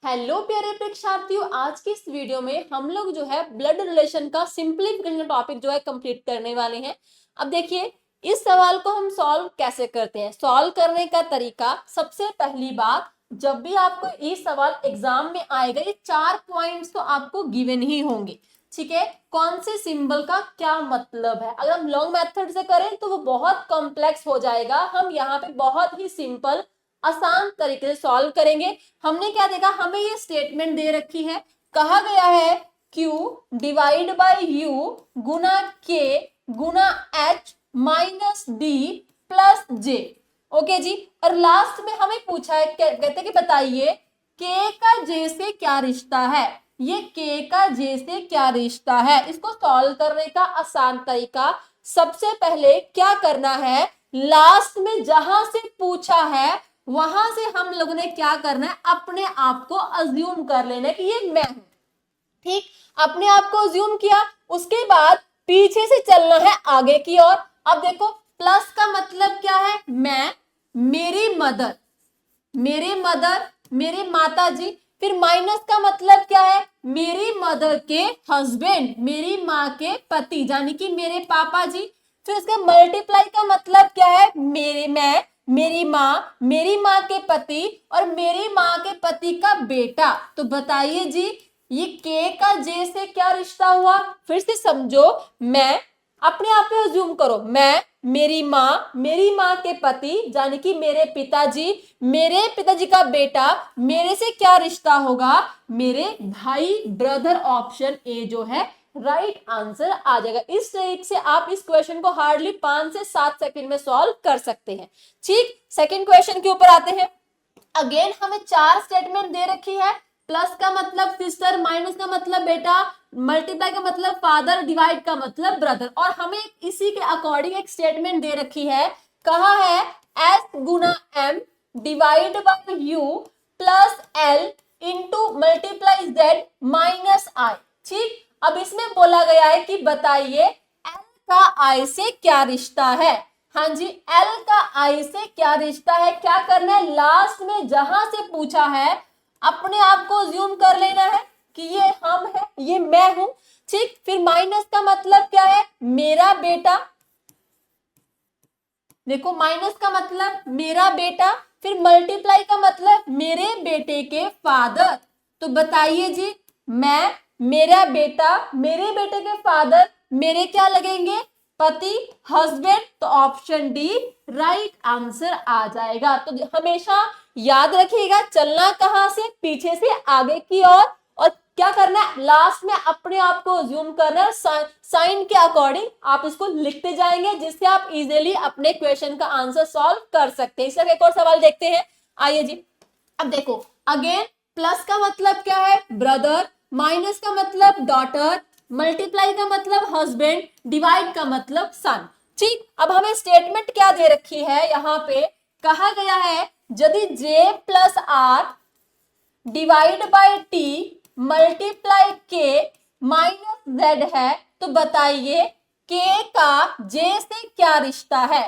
Hello प्यारे परीक्षार्थियों, आज की इस वीडियो में हम लोग जो है ब्लड रिलेशन का सिंपलीफिकेशन टॉपिक जो है कंप्लीट करने वाले हैं। अब देखिए, इस सवाल को हम सॉल्व कैसे करते हैं। सॉल्व करने का तरीका, सबसे पहली बात, जब भी आपको ये सवाल एग्जाम में आएगा, ये 4 पॉइंट्स तो आपको गिवन ही होंगे। ठीक है, कौन से सिंबल का क्या मतलब है। अगर हम लॉन्ग मेथड से करें तो वो बहुत कॉम्प्लेक्स हो जाएगा। हम यहाँ पे बहुत ही सिंपल आसान तरीके से सॉल्व करेंगे। हमने क्या देखा, हमें ये स्टेटमेंट दे रखी है, कहा गया है Q डिवाइड बाई U गुना K गुना H minus D plus J। Okay जी, और लास्ट में हमें पूछा है, कहते कि बताइए K का J से क्या रिश्ता है। ये K का J से क्या रिश्ता है, इसको सॉल्व करने का आसान तरीका, सबसे पहले क्या करना है, लास्ट में जहां से पूछा है वहां से हम लोगों ने क्या करना है, अपने आप को अज्यूम कर लेना है कि ये मैं हूं। ठीक, अपने आप को अज्यूम किया, उसके बाद पीछे से चलना है आगे की ओर। अब देखो, प्लस का मतलब क्या है, मैं, मेरी मदर, मेरे माता जी। फिर माइनस का मतलब क्या है, मेरी मदर के हस्बैंड, मेरी माँ के पति, यानी कि मेरे पापा जी। फिर उसका मल्टीप्लाई का मतलब क्या है, मैं, मेरी माँ के पति और मेरी माँ के पति का बेटा। तो बताइए जी, ये के का जे से क्या रिश्ता हुआ। फिर से समझो, मैं, अपने आप पे अज्यूम करो, मैं, मेरी माँ के पति यानी कि मेरे पिताजी का बेटा, मेरे से क्या रिश्ता होगा, मेरे भाई, ब्रदर। ऑप्शन ए जो है राइट आंसर आ जाएगा। इस तरीके से आप इस क्वेश्चन को हार्डली 5 से 7 सेकंड में सॉल्व कर सकते हैं। ठीक, सेकंड क्वेश्चन के ऊपर आते हैं। अगेन हमें 4 स्टेटमेंट दे रखी है। प्लस का मतलब सिस्टर, माइनस का मतलब बेटा, मल्टीप्लाई का मतलब फादर, डिवाइड का मतलब ब्रदर। और हमें इसी के अकॉर्डिंग एक स्टेटमेंट दे रखी है, कहा है एस गुना M divide by U plus L into multiply Z minus I. ठीक, अब इसमें बोला गया है कि बताइए एल का आई से क्या रिश्ता है। हाँ जी, एल का आई से क्या रिश्ता है, क्या करना है, लास्ट में जहां से पूछा है अपने आप को ज्यूम कर लेना है कि ये हम है, ये मैं हूं। ठीक, फिर माइनस का मतलब क्या है, मेरा बेटा। देखो, माइनस का मतलब मेरा बेटा, फिर मल्टीप्लाई का मतलब मेरे बेटे के फादर। तो बताइए जी, मैं, मेरा बेटा, मेरे बेटे के फादर, मेरे क्या लगेंगे, पति, हस्बैंड। तो ऑप्शन डी राइट आंसर आ जाएगा। तो हमेशा याद रखिएगा, चलना कहां से, पीछे से आगे की ओर, और क्या करना है, लास्ट में अपने आप को ज्यूम करना है। साइन के अकॉर्डिंग आप इसको लिखते जाएंगे, जिससे आप इजीली अपने क्वेश्चन का आंसर सॉल्व कर सकते हैं। इसका एक और सवाल देखते हैं, आइए जी। अब देखो, अगेन प्लस का मतलब क्या है, ब्रदर, माइनस का मतलब डॉटर, मल्टीप्लाई का मतलब हस्बैंड, डिवाइड का मतलब सन। ठीक, अब हमें स्टेटमेंट क्या दे रखी है, यहाँ पे कहा गया है यदि j plus r divide by t multiply के माइनस जेड है, तो बताइए के का जे से क्या रिश्ता है।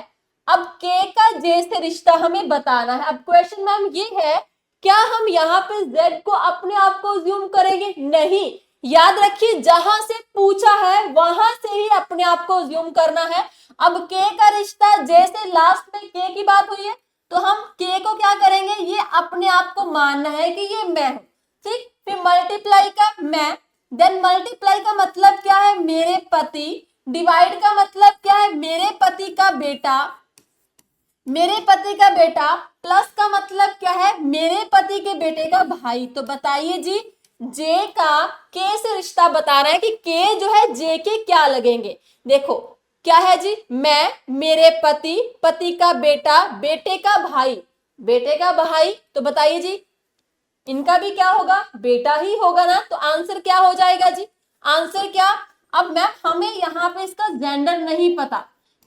अब के का जे से रिश्ता हमें बताना है। अब क्वेश्चन मैम ये है, क्या हम यहाँ पे z को अपने आप को ज्यूम करेंगे, नहीं। याद रखिए, जहां से पूछा है वहां से ही अपने आप को ज्यूम करना है। अब के का रिश्ता जे से, लास्ट में के की बात हुई है, तो हम के को क्या करेंगे, ये अपने आप को मानना है कि ये मैं हूं। ठीक, फिर मल्टीप्लाई का मैं, देन मल्टीप्लाई का मतलब क्या है, मेरे पति, डिवाइड का मतलब क्या है, मेरे पति का बेटा, प्लस का मतलब क्या है, मेरे पति के बेटे का भाई। तो बताइए जी, जे का के से रिश्ता बता रहा है कि के जो है जे के क्या लगेंगे। देखो क्या है जी, मैं, मेरे पति का बेटा, बेटे का भाई। तो बताइए जी, इनका भी क्या होगा, बेटा ही होगा ना। तो आंसर क्या हो जाएगा जी, आंसर क्या। अब मैम हमें यहाँ पे इसका जेंडर नहीं पता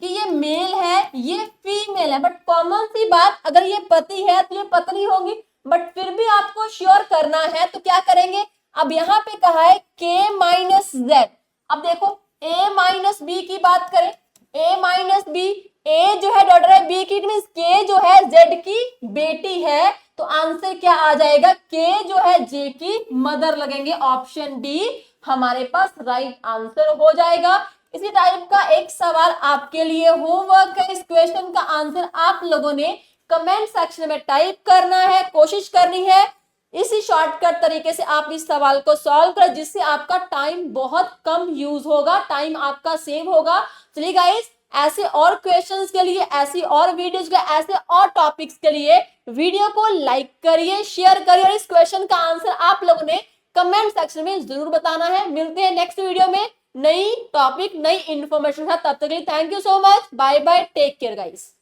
कि ये मेल है ये फीमेल है, बट कॉमन सी बात, अगर ये पति है तो ये पत्नी होगी, बट फिर भी आपको श्योर करना है तो क्या करेंगे। अब यहाँ पे कहा है के माइनस जेड। अब देखो, ए माइनस बी की बात करें, ए माइनस बी, ए जो है डॉटर है, बी की मीन्स के जो है जेड की बेटी है। तो आंसर क्या आ जाएगा, के जो है जे की मदर लगेंगे। ऑप्शन डी हमारे पास राइट आंसर हो जाएगा। इसी टाइप का एक सवाल आपके लिए होमवर्क है। इस क्वेश्चन का आंसर आप लोगों ने कमेंट सेक्शन में टाइप करना है, कोशिश करनी है इसी शॉर्टकट तरीके से आप इस सवाल को सॉल्व करें, जिससे आपका टाइम बहुत कम यूज होगा, टाइम आपका सेव होगा। चलिए गाइस, ऐसे और क्वेश्चंस के लिए, ऐसी और वीडियोज के, ऐसे और टॉपिक्स के लिए वीडियो को लाइक करिए, शेयर करिए और इस क्वेश्चन का आंसर आप लोगों ने कमेंट सेक्शन में जरूर बताना है। मिलते हैं नेक्स्ट वीडियो में नई टॉपिक, नई इंफॉर्मेशन के साथ। तब तक के लिए thank you so much, bye bye, take care guys.